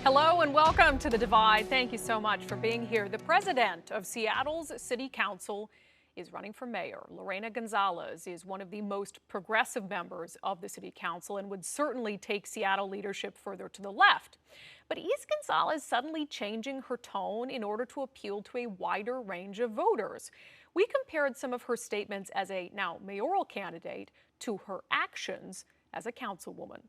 Hello and welcome to The Divide. Thank you so much for being here. The president of Seattle's City Council is running for mayor. Lorena Gonzalez is one of the most progressive members of the City Council and would certainly take Seattle leadership further to the left. But is Gonzalez suddenly changing her tone in order to appeal to a wider range of voters? We compared some of her statements as a now mayoral candidate to her actions as a councilwoman.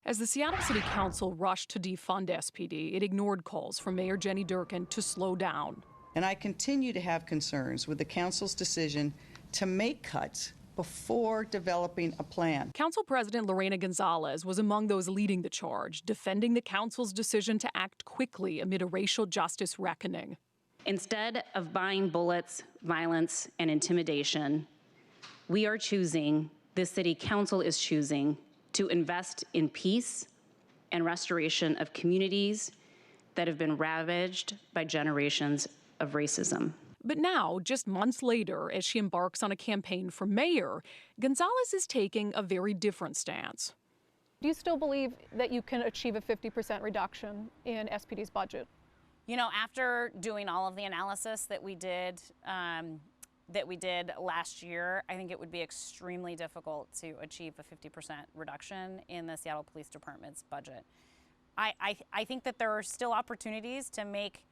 As the Seattle City Council rushed to defund SPD, it ignored calls from Mayor Jenny Durkan to slow down. And I continue to have concerns with the council's decision to make cuts before developing a plan. Council President Lorena Gonzalez was among those leading the charge, defending the council's decision to act quickly amid a racial justice reckoning. Instead of buying bullets, violence, and intimidation, we are choosing, this city council is choosing, to invest in peace and restoration of communities that have been ravaged by generations of racism. But now, just months later, as she embarks on a campaign for mayor, Gonzalez is taking a very different stance. Do you still believe that you can achieve a 50% reduction in SPD's budget? You know, after doing all of the analysis that we did last year, I think it would be extremely difficult to achieve a 50% reduction in the Seattle Police Department's budget. I think that there are still opportunities to make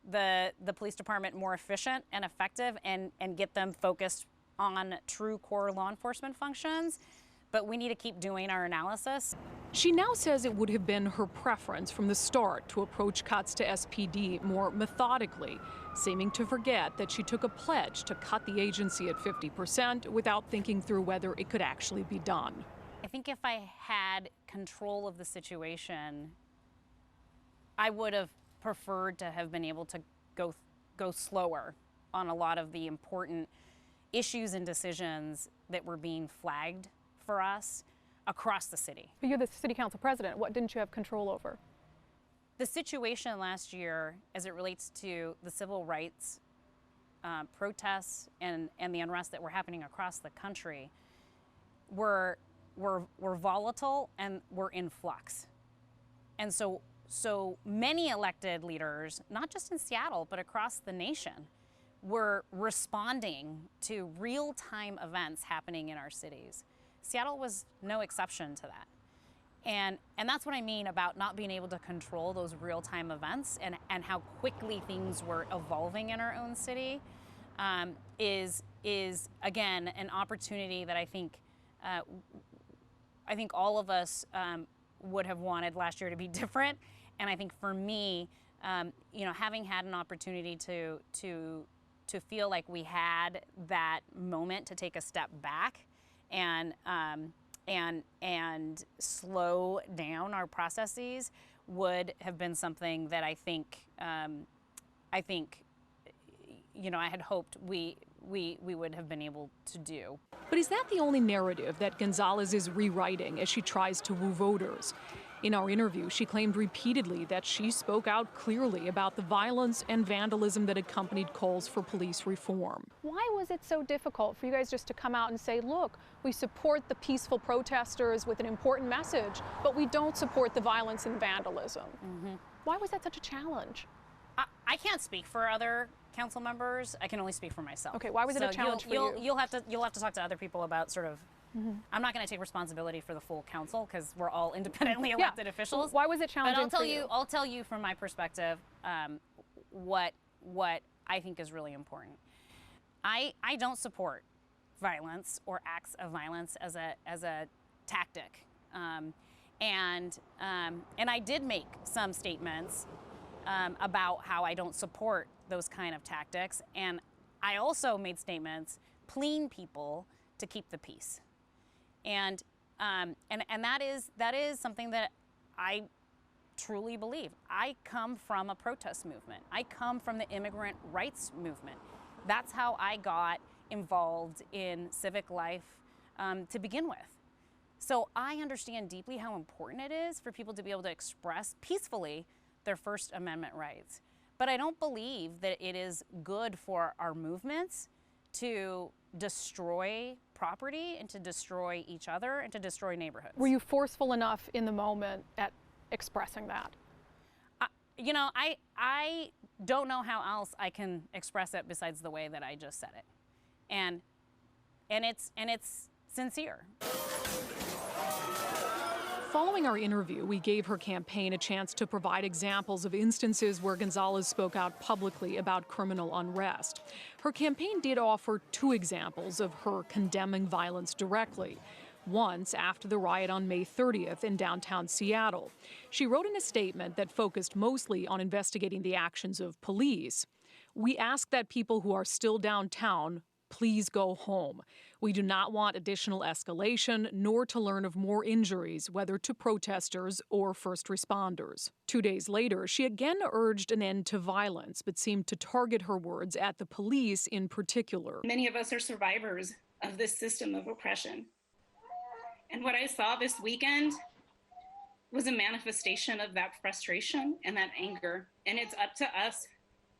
the police department more efficient and effective and get them focused on true core law enforcement functions, but we need to keep doing our analysis. She now says it would have been her preference from the start to approach cuts to SPD more methodically, seeming to forget that she took a pledge to cut the agency at 50% without thinking through whether it could actually be done. I think if I had control of the situation, I would have preferred to have been able to go slower on a lot of the important issues and decisions that were being flagged for us across the city. But you're the city council president. What didn't you have control over? The situation last year as it relates to the civil rights protests and the unrest that were happening across the country were volatile and were in flux. And so many elected leaders, not just in Seattle, but across the nation, were responding to real-time events happening in our cities. Seattle was no exception to that. And that's what I mean about not being able to control those real-time events and how quickly things were evolving in our own city is again, an opportunity that I think all of us would have wanted last year to be different. And I think for me, you know, having had an opportunity to feel like we had that moment to take a step back and slow down our processes would have been something that I think you know, I had hoped we would have been able to do. But is that the only narrative that Gonzalez is rewriting as she tries to woo voters? In our interview, she claimed repeatedly that she spoke out clearly about the violence and vandalism that accompanied calls for police reform. Why was it so difficult for you guys just to come out and say, look, we support the peaceful protesters with an important message, but we don't support the violence and vandalism? Mm-hmm. Why was that such a challenge? I can't speak for other council members. I can only speak for myself. Okay, why was it a challenge for you? You'll have to talk to other people about sort of. Mm-hmm. I'm not going to take responsibility for the full council because we're all independently elected officials. Why was it challenging for you? I'll tell you from my perspective what I think is really important. I don't support violence or acts of violence as a tactic, and I did make some statements about how I don't support those kind of tactics, and I also made statements pleading people to keep the peace. And that is something that I truly believe. I come from a protest movement. I come from the immigrant rights movement. That's how I got involved in civic life to begin with. So I understand deeply how important it is for people to be able to express peacefully their First Amendment rights. But I don't believe that it is good for our movements to destroy property and to destroy each other and to destroy neighborhoods. Were you forceful enough in the moment at expressing that? You know, I don't know how else I can express it besides the way that I just said it, and it's sincere. Following our interview, we gave her campaign a chance to provide examples of instances where Gonzalez spoke out publicly about criminal unrest. Her campaign did offer 2 examples of her condemning violence directly. Once after the riot on May 30th in downtown Seattle. She wrote in a statement that focused mostly on investigating the actions of police. "We ask that people who are still downtown please go home. We do not want additional escalation, nor to learn of more injuries, whether to protesters or first responders." 2 days later, she again urged an end to violence, but seemed to target her words at the police in particular. Many of us are survivors of this system of oppression. And what I saw this weekend was a manifestation of that frustration and that anger. And it's up to us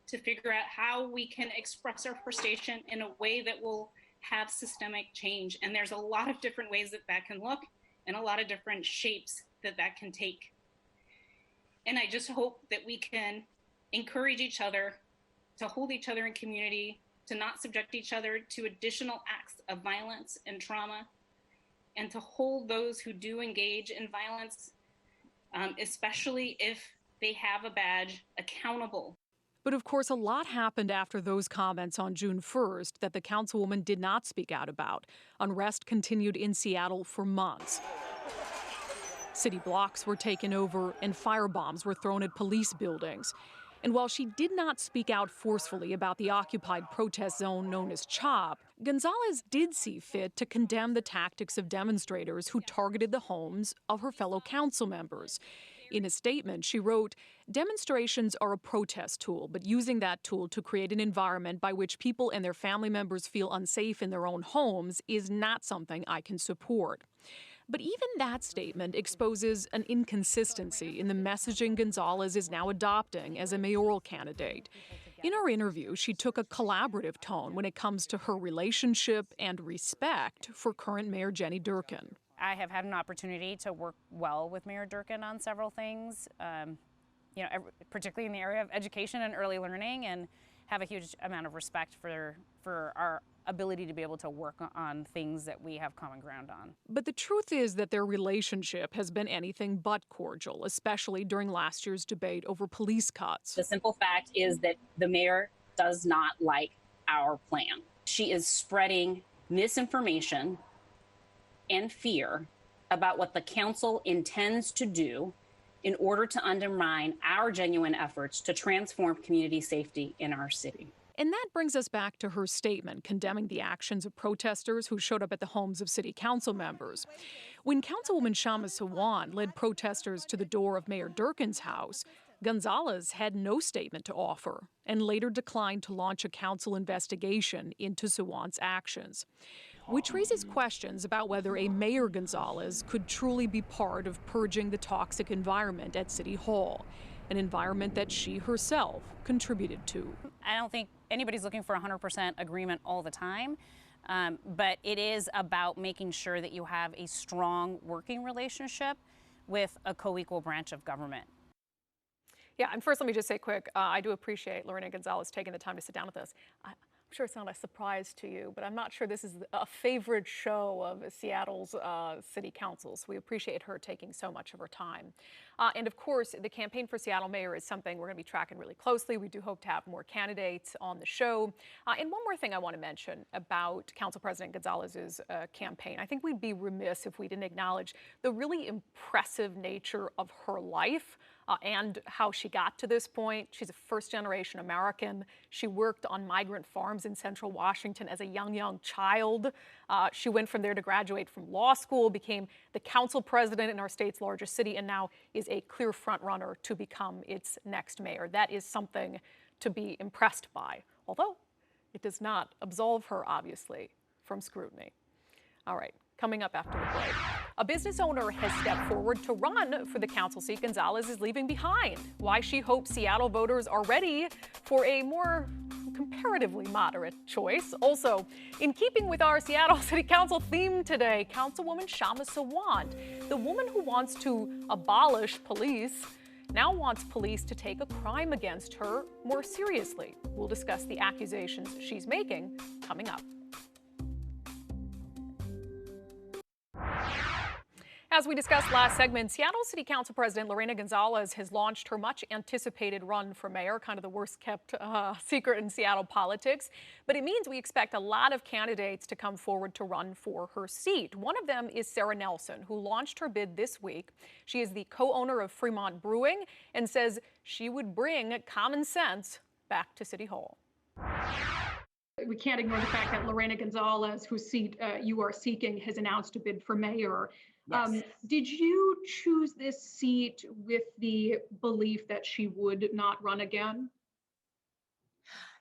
to figure out how we can express our frustration in a way that will have systemic change. And there's a lot of different ways that that can look and a lot of different shapes that that can take. And I just hope that we can encourage each other to hold each other in community, to not subject each other to additional acts of violence and trauma, and to hold those who do engage in violence, especially if they have a badge, accountable. But of course, a lot happened after those comments on June 1st that the councilwoman did not speak out about. Unrest continued in Seattle for months. City blocks were taken over and firebombs were thrown at police buildings. And while she did not speak out forcefully about the occupied protest zone known as CHOP, Gonzalez did see fit to condemn the tactics of demonstrators who targeted the homes of her fellow council members. In a statement, she wrote, "Demonstrations are a protest tool, but using that tool to create an environment by which people and their family members feel unsafe in their own homes is not something I can support." But even that statement exposes an inconsistency in the messaging Gonzalez is now adopting as a mayoral candidate. In our interview, she took a collaborative tone when it comes to her relationship and respect for current Mayor Jenny Durkan. I have had an opportunity to work well with Mayor Durkan on several things, particularly in the area of education and early learning, and have a huge amount of respect for our ability to be able to work on things that we have common ground on. But the truth is that their relationship has been anything but cordial, especially during last year's debate over police cuts. The simple fact is that the mayor does not like our plan. She is spreading misinformation and fear about what the council intends to do in order to undermine our genuine efforts to transform community safety in our city. And that brings us back to her statement condemning the actions of protesters who showed up at the homes of city council members. When Councilwoman Sara Nelson led protesters to the door of Mayor Durkan's house, Gonzalez had no statement to offer and later declined to launch a council investigation into Sawan's actions, which raises questions about whether a Mayor Gonzalez could truly be part of purging the toxic environment at City Hall, an environment that she herself contributed to. I don't think anybody's looking for 100% agreement all the time, but it is about making sure that you have a strong working relationship with a co-equal branch of government. Yeah, and first let me just say quick, I do appreciate Lorena Gonzalez taking the time to sit down with us. I'm sure it's not a surprise to you, but I'm not sure this is a favorite show of Seattle's city councils. We appreciate her taking so much of her time. And of course, the campaign for Seattle mayor is something we're going to be tracking really closely. We do hope to have more candidates on the show. And one more thing I want to mention about Council President Gonzalez's campaign. I think we'd be remiss if we didn't acknowledge the really impressive nature of her life. And how she got to this point. She's a first-generation American. She worked on migrant farms in central Washington as a young child. She went from there to graduate from law school, became the council president in our state's largest city, and now is a clear front-runner to become its next mayor. That is something to be impressed by, although it does not absolve her, obviously, from scrutiny. All right. Coming up after the break, a business owner has stepped forward to run for the council seat Gonzalez is leaving behind. Why she hopes Seattle voters are ready for a more comparatively moderate choice. Also, in keeping with our Seattle City Council theme today, Councilwoman Kshama Sawant, the woman who wants to abolish police, now wants police to take a crime against her more seriously. We'll discuss the accusations she's making coming up. As we discussed last segment, Seattle City Council President Lorena Gonzalez has launched her much anticipated run for mayor, kind of the worst kept secret in Seattle politics. But it means we expect a lot of candidates to come forward to run for her seat. One of them is Sara Nelson, who launched her bid this week. She is the co-owner of Fremont Brewing and says she would bring common sense back to City Hall. We can't ignore the fact that Lorena Gonzalez, whose seat you are seeking, has announced a bid for mayor. Yes. Did you choose this seat with the belief that she would not run again?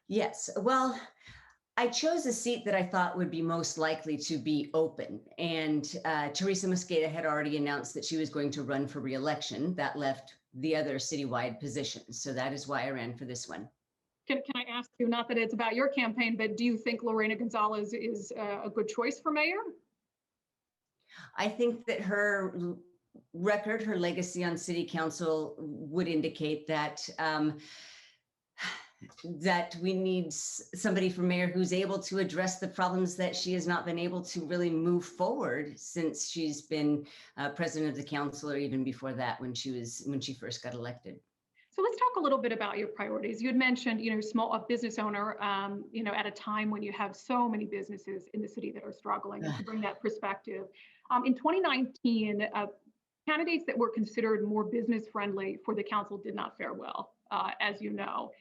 Yes. Well, I chose a seat that I thought would be most likely to be open. And Teresa Mosqueda had already announced that she was going to run for re-election. That left the other citywide positions. So that is why I ran for this one. Can I ask you, not that it's about your campaign, but do you think Lorena Gonzalez is a good choice for mayor? I think that her record, her legacy on city council would indicate that that we need somebody for mayor who's able to address the problems that she has not been able to really move forward since she's been president of the council, or even before that when she first got elected. So let's talk a little bit about your priorities. You had mentioned, a business owner, at a time when you have so many businesses in the city that are struggling, to bring that perspective. In 2019, candidates that were considered more business friendly for the council did not fare well, as you know.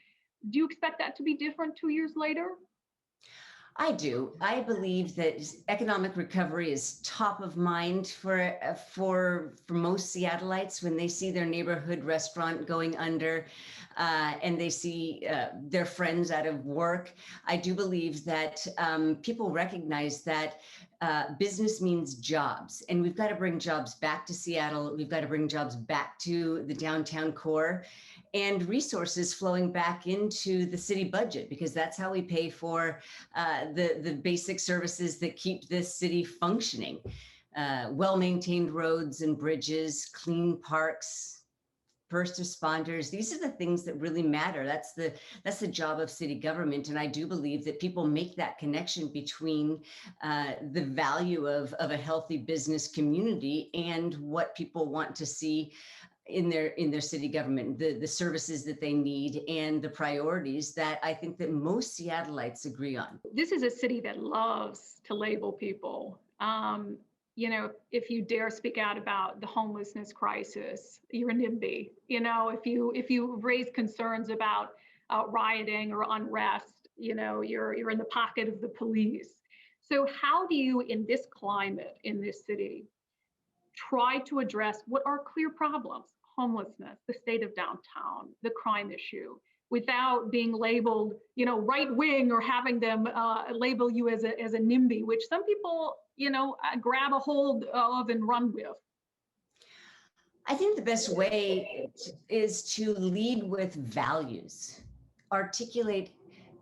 Do you expect that to be different 2 years later? I do. I believe that economic recovery is top of mind for most Seattleites when they see their neighborhood restaurant going under and they see their friends out of work. I do believe that people recognize that business means jobs, and we've got to bring jobs back to Seattle. We've got to bring jobs back to the downtown core, and resources flowing back into the city budget, because that's how we pay for the basic services that keep this city functioning. Well-maintained roads and bridges, clean parks, first responders. These are the things that really matter. That's the job of city government. And I do believe that people make that connection between the value of a healthy business community and what people want to see in their city government, the services that they need and the priorities that I think that most Seattleites agree on. This is a city that loves to label people. If you dare speak out about the homelessness crisis, you're a NIMBY. If you raise concerns about rioting or unrest, you're in the pocket of the police. So how do you, in this climate, in this city, try to address what are clear problems? Homelessness, the state of downtown, the crime issue, without being labeled, right wing, or having them label you as a NIMBY, which some people, grab a hold of and run with. I think the best way is to lead with values, articulate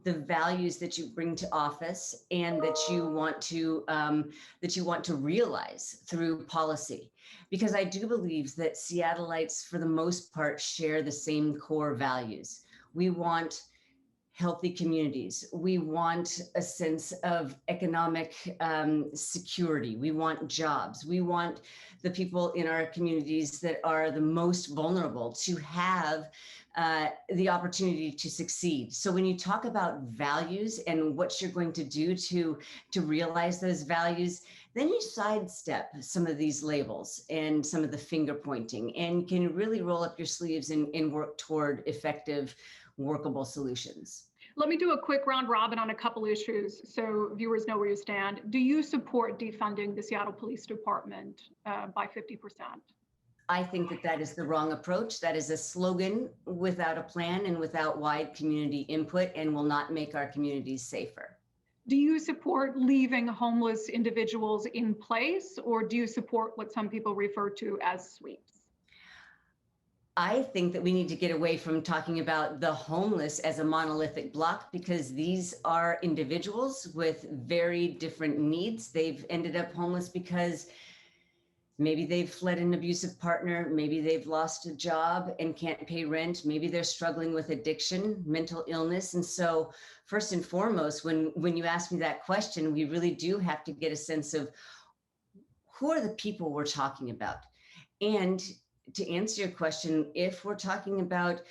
the values that you bring to office and that you want to realize through policy. Because I do believe that Seattleites, for the most part, share the same core values. We want healthy communities. We want a sense of economic security. We want jobs. We want the people in our communities that are the most vulnerable to have the opportunity to succeed. So when you talk about values and what you're going to do to realize those values, then you sidestep some of these labels and some of the finger pointing, and can really roll up your sleeves and work toward effective, workable solutions. Let me do a quick round robin on a couple issues so viewers know where you stand. Do you support defunding the Seattle Police Department by 50%? I think that is the wrong approach. That is a slogan without a plan and without wide community input, and will not make our communities safer. Do you support leaving homeless individuals in place, or do you support what some people refer to as sweeps? I think that we need to get away from talking about the homeless as a monolithic block, because these are individuals with very different needs. They've ended up homeless because maybe they've fled an abusive partner, maybe they've lost a job and can't pay rent, maybe they're struggling with addiction, mental illness. And so first and foremost, when you ask me that question, we really do have to get a sense of who are the people we're talking about. And to answer your question, if we're talking about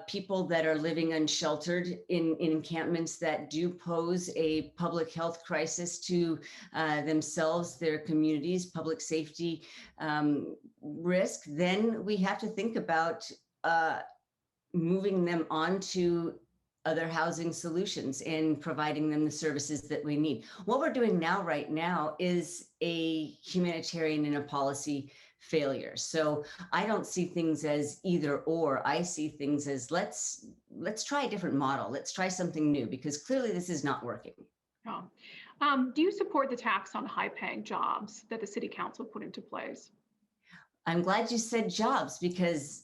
people that are living unsheltered in encampments that do pose a public health crisis to themselves, their communities, public safety risk, then we have to think about moving them on to other housing solutions and providing them the services that we need. What we're doing right now is a humanitarian and a policy failure. So I don't see things as either or. I see things as let's try a different model. Let's try something new, because clearly this is not working. Oh. Do you support the tax on high-paying jobs that the city council put into place? I'm glad you said jobs, because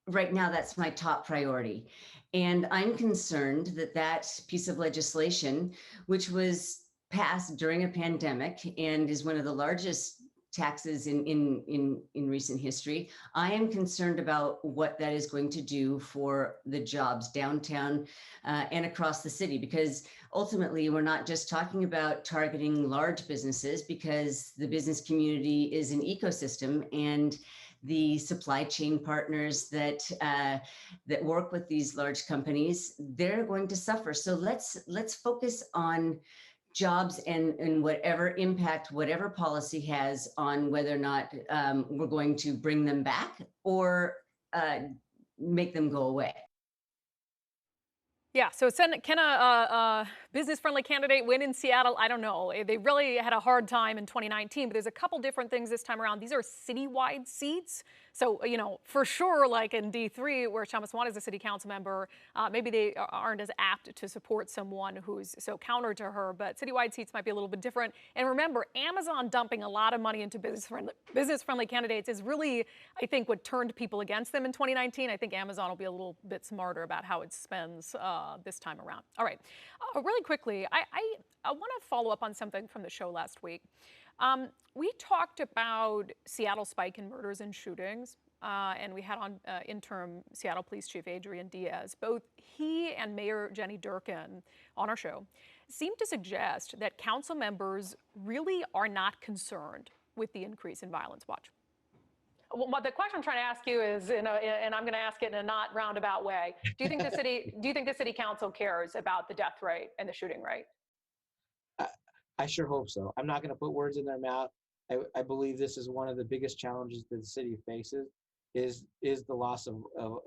right now that's my top priority. And I'm concerned that that piece of legislation, which was passed during a pandemic and is one of the largest taxes in recent history, I am concerned about what that is going to do for the jobs downtown and across the city, because ultimately we're not just talking about targeting large businesses, because the business community is an ecosystem, and the supply chain partners that that work with these large companies, they're going to suffer. So let's focus on jobs and whatever impact whatever policy has on whether or not we're going to bring them back or make them go away. Yeah, so can a business-friendly candidate win in Seattle? I don't know. They really had a hard time in 2019, but there's a couple different things this time around. These are citywide seats. So, you know, for sure, like in D3, where Thomas Wan is a city council member, maybe they aren't as apt to support someone who's so counter to her, but citywide seats might be a little bit different. And remember, Amazon dumping a lot of money into business-friendly candidates is really, I think, what turned people against them in 2019. I think Amazon will be a little bit smarter about how it spends this time around. All right, really quickly, I want to follow up on something from the show last week. We talked about Seattle spike in murders and shootings, and we had on interim Seattle Police Chief Adrian Diaz. Both he and Mayor Jenny Durkin on our show seemed to suggest that council members really are not concerned with the increase in violence. Watch. Well, the question I'm trying to ask you is, and I'm going to ask it in a not roundabout way. Do you think the city council cares about the death rate and the shooting rate? I sure hope so. I'm not going to put words in their mouth. I believe this is one of the biggest challenges that the city faces is the loss of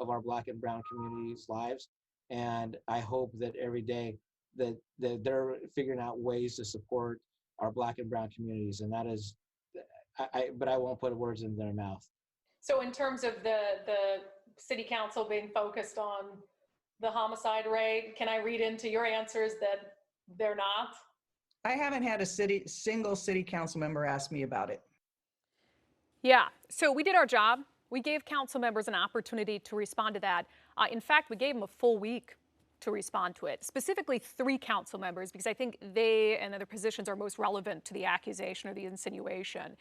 our Black and brown communities' lives. And I hope that every day that they're figuring out ways to support our Black and brown communities. And that is, but I won't put words in their mouth. So in terms of the city council being focused on the homicide rate, can I read into your answers that they're not? I haven't had a single city council member ask me about it. Yeah, so we did our job. We gave council members an opportunity to respond to that. In fact, we gave them a full week to respond to it, specifically 3 council members, because I think they and their positions are most relevant to the accusation or the insinuation.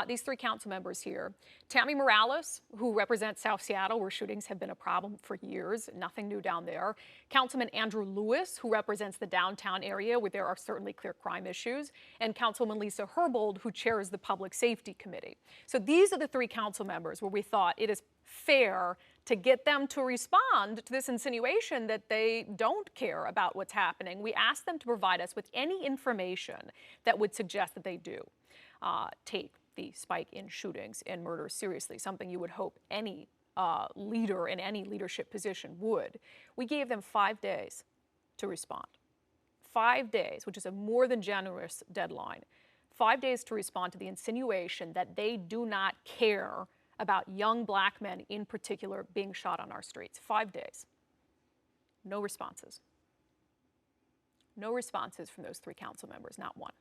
These 3 council members here: Tammy Morales, who represents South Seattle, where shootings have been a problem for years, nothing new down there. Councilman Andrew Lewis, who represents the downtown area, where there are certainly clear crime issues. And Councilwoman Lisa Herbold, who chairs the Public Safety Committee. So these are the 3 council members where we thought it is fair to get them to respond to this insinuation that they don't care about what's happening. We asked them to provide us with any information that would suggest that they do take the spike in shootings and murders seriously, something you would hope any leader in any leadership position would. We gave them 5 days to respond. 5 days, which is a more than generous deadline. 5 days to respond to the insinuation that they do not care about young Black men in particular being shot on our streets. 5 days. No responses. No responses from those 3 council members, not one.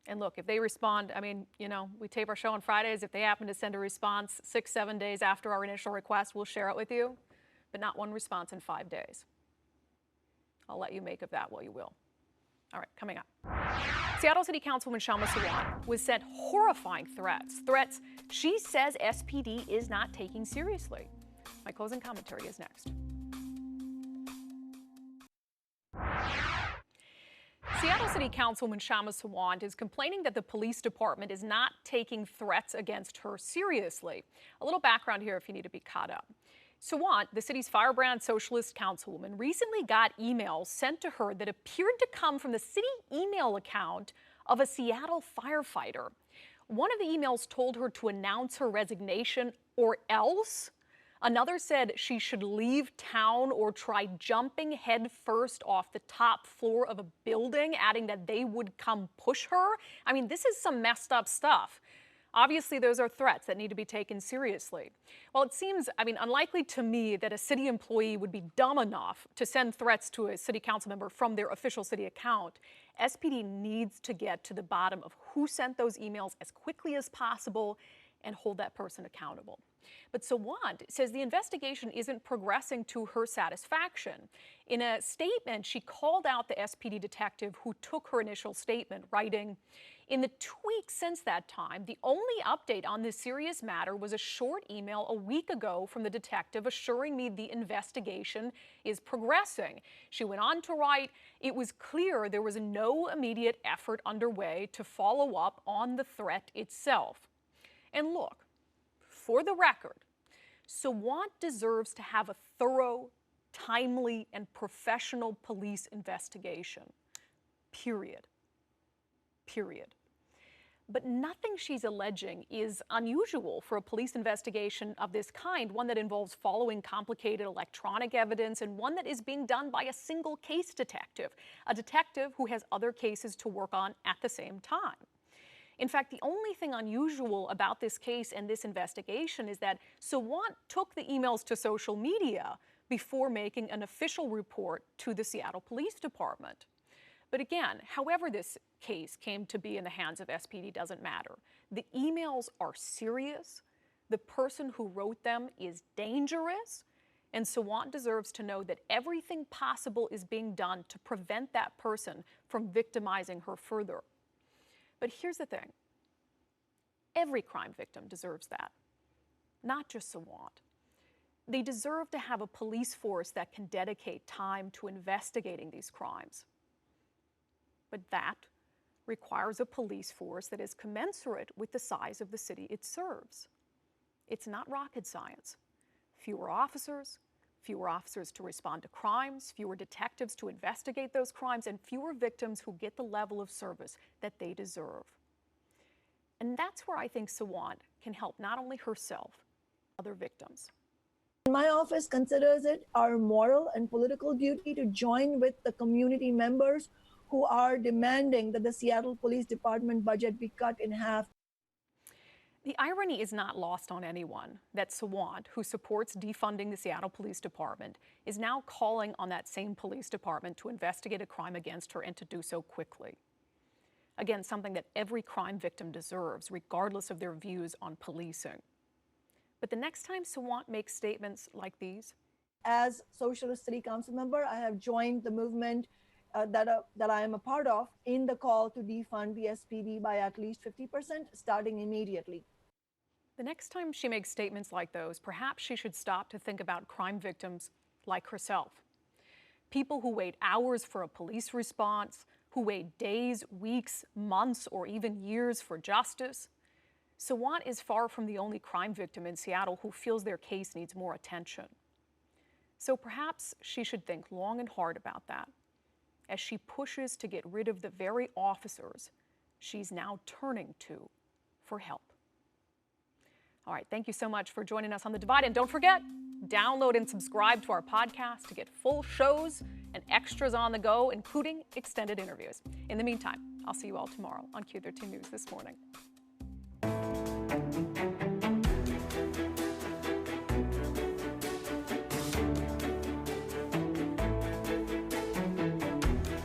And look, if they respond, I mean, you know, we tape our show on Fridays. If they happen to send a response 6-7 days after our initial request, we'll share it with you, but not one response in 5 days. I'll let you make of that what you will. All right, coming up. Seattle City Councilwoman Sara Nelson was sent horrifying threats. Threats she says SPD is not taking seriously. My closing commentary is next. Seattle City Councilwoman Sara Nelson is complaining that the police department is not taking threats against her seriously. A little background here if you need to be caught up. Sawant, the city's firebrand socialist councilwoman, recently got emails sent to her that appeared to come from the city email account of a Seattle firefighter. One of the emails told her to announce her resignation or else. Another said she should leave town or try jumping headfirst off the top floor of a building, adding that they would come push her. I mean, this is some messed up stuff. Obviously, those are threats that need to be taken seriously. Well, it seems, unlikely to me that a city employee would be dumb enough to send threats to a city council member from their official city account. SPD needs to get to the bottom of who sent those emails as quickly as possible and hold that person accountable. But Sawant says the investigation isn't progressing to her satisfaction. In a statement, she called out the SPD detective who took her initial statement, writing, "In the 2 weeks since that time, the only update on this serious matter was a short email a week ago from the detective assuring me the investigation is progressing." She went on to write, "It was clear there was no immediate effort underway to follow up on the threat itself." And look, for the record, Sawant deserves to have a thorough, timely, and professional police investigation. Period. Period. But nothing she's alleging is unusual for a police investigation of this kind, one that involves following complicated electronic evidence and one that is being done by a single case detective, a detective who has other cases to work on at the same time. In fact, the only thing unusual about this case and this investigation is that Sawant took the emails to social media before making an official report to the Seattle Police Department. But again, however this case came to be in the hands of SPD doesn't matter. The emails are serious, the person who wrote them is dangerous, and Sawant deserves to know that everything possible is being done to prevent that person from victimizing her further. But here's the thing. Every crime victim deserves that, not just Sawant. They deserve to have a police force that can dedicate time to investigating these crimes. But that requires a police force that is commensurate with the size of the city it serves. It's not rocket science. Fewer officers to respond to crimes, fewer detectives to investigate those crimes, and fewer victims who get the level of service that they deserve. And that's where I think Sawant can help not only herself, other victims. My office considers it our moral and political duty to join with the community members who are demanding that the Seattle Police Department budget be cut in half. The irony is not lost on anyone that Sawant, who supports defunding the Seattle Police Department, is now calling on that same police department to investigate a crime against her and to do so quickly. Again, something that every crime victim deserves, regardless of their views on policing. But the next time Sawant makes statements like these, as Socialist City Council member, I have joined the movement that I am a part of in the call to defund the SPD by at least 50%, starting immediately. The next time she makes statements like those, perhaps she should stop to think about crime victims like herself. People who wait hours for a police response, who wait days, weeks, months, or even years for justice. Sawant is far from the only crime victim in Seattle who feels their case needs more attention. So perhaps she should think long and hard about that as she pushes to get rid of the very officers she's now turning to for help. All right, thank you so much for joining us on The Divide. And don't forget, download and subscribe to our podcast to get full shows and extras on the go, including extended interviews. In the meantime, I'll see you all tomorrow on Q13 News This Morning.